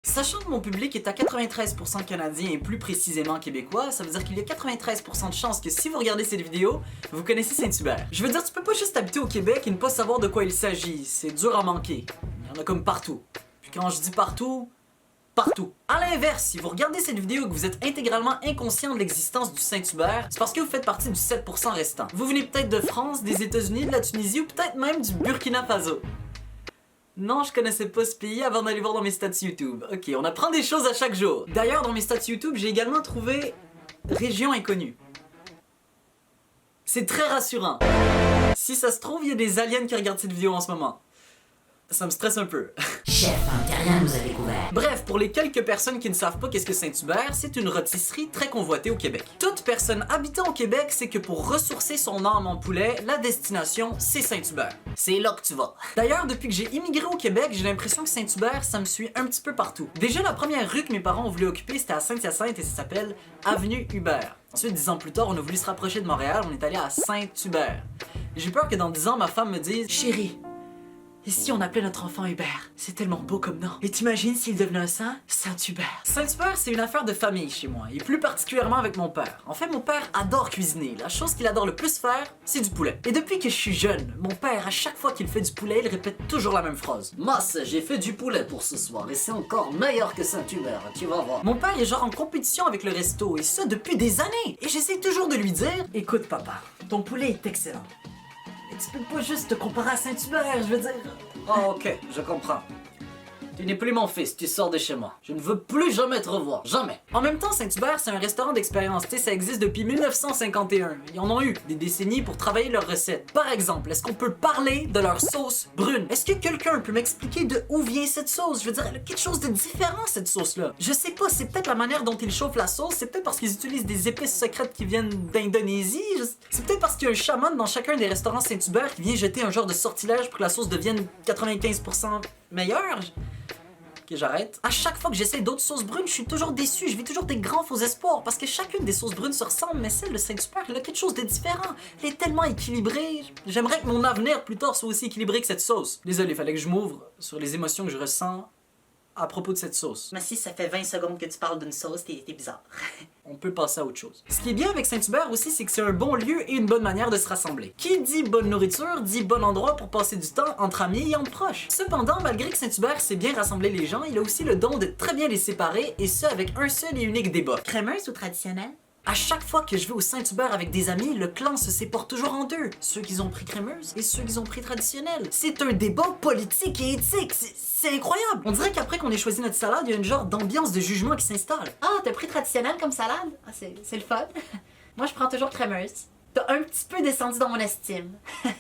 Sachant que mon public est à 93% canadien et plus précisément québécois, ça veut dire qu'il y a 93% de chances que si vous regardez cette vidéo, vous connaissez Saint-Hubert. Je veux dire, tu peux pas juste habiter au Québec et ne pas savoir de quoi il s'agit, c'est dur à manquer. Il y en a comme partout. Puis quand je dis partout, partout. A l'inverse, si vous regardez cette vidéo et que vous êtes intégralement inconscient de l'existence du Saint-Hubert, c'est parce que vous faites partie du 7% restant. Vous venez peut-être de France, des États-Unis, de la Tunisie ou peut-être même du Burkina Faso. Non, je connaissais pas ce pays avant d'aller voir dans mes stats YouTube. Ok, on apprend des choses à chaque jour. D'ailleurs, dans mes stats YouTube, j'ai également trouvé région inconnue. C'est très rassurant. Si ça se trouve, il y a des aliens qui regardent cette vidéo en ce moment. Ça me stresse un peu. Chef, un terrien nous a découvert. Bref, pour les quelques personnes qui ne savent pas qu'est-ce que Saint-Hubert, c'est une rôtisserie très convoitée au Québec. Toute personne habitant au Québec sait que pour ressourcer son âme en poulet, la destination, c'est Saint-Hubert. C'est là que tu vas. D'ailleurs, depuis que j'ai immigré au Québec, j'ai l'impression que Saint-Hubert, ça me suit un petit peu partout. Déjà, la première rue que mes parents ont voulu occuper, c'était à Saint-Hyacinthe et ça s'appelle Avenue Hubert. Ensuite, 10 ans plus tard, on a voulu se rapprocher de Montréal, on est allé à Saint-Hubert. J'ai peur que dans 10 ans, ma femme me dise « Chérie, et si on appelait notre enfant Hubert? C'est tellement beau comme nom. Et t'imagines s'il devenait un Saint-Hubert? Saint-Hubert, c'est une affaire de famille chez moi, et plus particulièrement avec mon père. En fait, mon père adore cuisiner. La chose qu'il adore le plus faire, c'est du poulet. Et depuis que je suis jeune, mon père, à chaque fois qu'il fait du poulet, il répète toujours la même phrase. Moss, j'ai fait du poulet pour ce soir, et c'est encore meilleur que Saint-Hubert, tu vas voir. Mon père est genre en compétition avec le resto, et ça depuis des années. Et j'essaie toujours de lui dire, écoute papa, ton poulet est excellent. Tu peux pas juste te comparer à Saint-Hubert, je veux dire. Oh, ok, je comprends. Tu n'es plus mon fils, tu sors de chez moi. Je ne veux plus jamais te revoir, jamais. En même temps, Saint-Hubert, c'est un restaurant d'expérience. Tu sais, ça existe depuis 1951. Ils en ont eu des décennies pour travailler leurs recettes. Par exemple, est-ce qu'on peut parler de leur sauce brune? Est-ce que quelqu'un peut m'expliquer de où vient cette sauce? Je veux dire, elle a quelque chose de différent, cette sauce-là. Je sais pas, c'est peut-être la manière dont ils chauffent la sauce, c'est peut-être parce qu'ils utilisent des épices secrètes qui viennent d'Indonésie, c'est peut-être parce qu'il y a un chaman dans chacun des restaurants Saint-Hubert qui vient jeter un genre de sortilège pour que la sauce devienne 95% meilleure. Ok, j'arrête. À chaque fois que j'essaie d'autres sauces brunes, je suis toujours déçu. Je vis toujours des grands faux espoirs parce que chacune des sauces brunes se ressemble, mais celle de Saint-Hubert, elle a quelque chose de différent. Elle est tellement équilibrée. J'aimerais que mon avenir plus tard soit aussi équilibré que cette sauce. Désolé, fallait que je m'ouvre sur les émotions que je ressens à propos de cette sauce. Mais si ça fait 20 secondes que tu parles d'une sauce, t'es bizarre. On peut passer à autre chose. Ce qui est bien avec Saint-Hubert aussi, c'est que c'est un bon lieu et une bonne manière de se rassembler. Qui dit bonne nourriture, dit bon endroit pour passer du temps entre amis et entre proches. Cependant, malgré que Saint-Hubert sait bien rassembler les gens, il a aussi le don de très bien les séparer, et ce avec un seul et unique débat. Crémeuse ou traditionnelle? À chaque fois que je vais au Saint-Hubert avec des amis, le clan se sépare toujours en deux. Ceux qui ont pris crémeuse et ceux qui ont pris traditionnelle. C'est un débat politique et éthique. C'est incroyable. On dirait qu'après qu'on ait choisi notre salade, il y a une genre d'ambiance de jugement qui s'installe. Ah, t'as pris traditionnelle comme salade? Ah, c'est le fun. Moi, je prends toujours crémeuse. T'as un petit peu descendu dans mon estime.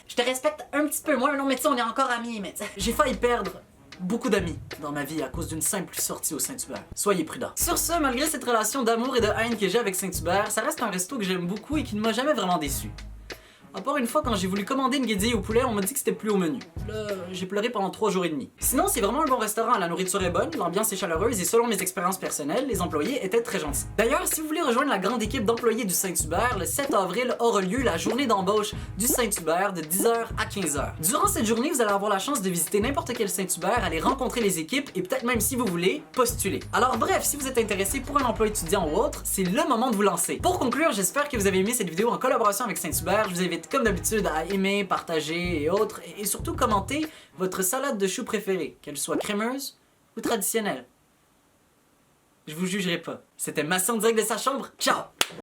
Je te respecte un petit peu moins. Non, mais tu sais, on est encore amis, mais J'ai failli perdre beaucoup d'amis dans ma vie à cause d'une simple sortie au Saint-Hubert. Soyez prudents. Sur ce, malgré cette relation d'amour et de haine que j'ai avec Saint-Hubert, ça reste un resto que j'aime beaucoup et qui ne m'a jamais vraiment déçu. À part une fois, quand j'ai voulu commander une guédille au poulet, on m'a dit que c'était plus au menu. Là, j'ai pleuré pendant 3 jours et demi. Sinon, c'est vraiment un bon restaurant, la nourriture est bonne, l'ambiance est chaleureuse et selon mes expériences personnelles, les employés étaient très gentils. D'ailleurs, si vous voulez rejoindre la grande équipe d'employés du Saint-Hubert, le 7 avril aura lieu la journée d'embauche du Saint-Hubert de 10h à 15h. Durant cette journée, vous allez avoir la chance de visiter n'importe quel Saint-Hubert, aller rencontrer les équipes et peut-être même si vous voulez, postuler. Alors bref, si vous êtes intéressé pour un emploi étudiant ou autre, c'est le moment de vous lancer. Pour conclure, j'espère que vous avez aimé cette vidéo en collaboration avec Saint-Hubert. Je vous invite comme d'habitude à aimer, partager et autres, et surtout commenter votre salade de choux préférée, qu'elle soit crémeuse ou traditionnelle. Je vous jugerai pas. C'était Masson direct de sa chambre. Ciao!